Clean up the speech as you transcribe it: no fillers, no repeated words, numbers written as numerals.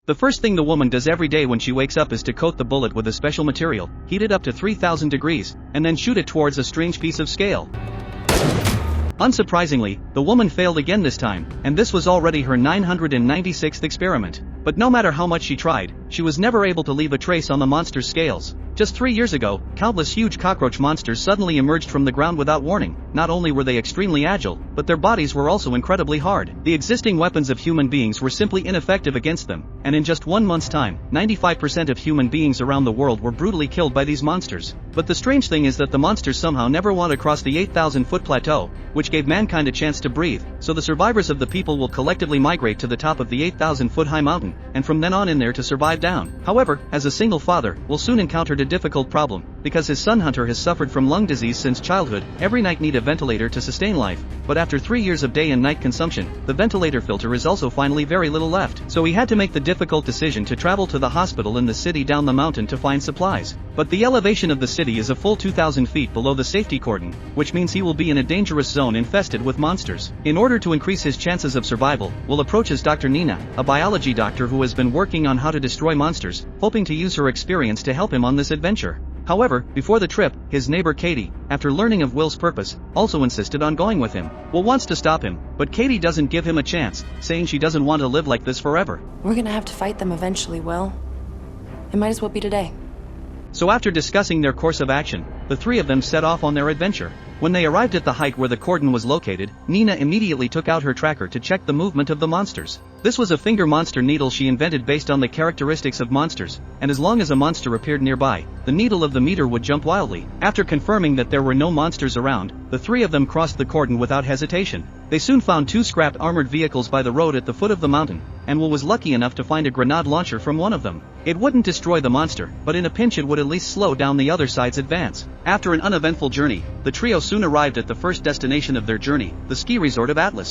The first thing the woman does every day when she wakes up is to coat the bullet with a special material, heat it up to 3000 degrees, and then shoot it towards a strange piece of scale. Unsurprisingly, the woman failed again this time, and this was already her 996th experiment. But no matter how much she tried, she was never able to leave a trace on the monster's scales. Just 3 years ago, countless huge cockroach monsters suddenly emerged from the ground without warning. Not only were they extremely agile, but their bodies were also incredibly hard. The existing weapons of human beings were simply ineffective against them, and in just 1 month's time, 95% of human beings around the world were brutally killed by these monsters. But the strange thing is that the monsters somehow never want to cross the 8,000-foot plateau, which gave mankind a chance to breathe, so the survivors of the people will collectively migrate to the top of the 8,000-foot high mountain, and from then on in there to survive down. However, as a single father, will soon encounter a difficult problem, because his son Hunter has suffered from lung disease since childhood. Every night need a ventilator to sustain life, but after 3 years of day and night consumption, the ventilator filter is also finally very little left. So he had to make the difficult decision to travel to the hospital in the city down the mountain to find supplies. But the elevation of the city is a full 2,000 feet below the safety cordon, which means he will be in a dangerous zone infested with monsters. In order to increase his chances of survival, Will approaches Dr. Nina, a biology doctor who has been working on how to destroy monsters, hoping to use her experience to help him on this adventure. However, before the trip, his neighbor Katie, after learning of Will's purpose, also insisted on going with him. Will wants to stop him, but Katie doesn't give him a chance, saying she doesn't want to live like this forever. We're gonna have to fight them eventually, Will. It might as well be today. So after discussing their course of action, the three of them set off on their adventure. When they arrived at the height where the cordon was located, Nina immediately took out her tracker to check the movement of the monsters. This was a finger monster needle she invented based on the characteristics of monsters, and as long as a monster appeared nearby, the needle of the meter would jump wildly. After confirming that there were no monsters around, the three of them crossed the cordon without hesitation. They soon found 2 scrapped armored vehicles by the road at the foot of the mountain, and Will was lucky enough to find a grenade launcher from one of them. It wouldn't destroy the monster, but in a pinch it would at least slow down the other side's advance. After an uneventful journey, the trio soon arrived at the first destination of their journey, the ski resort of Atlas.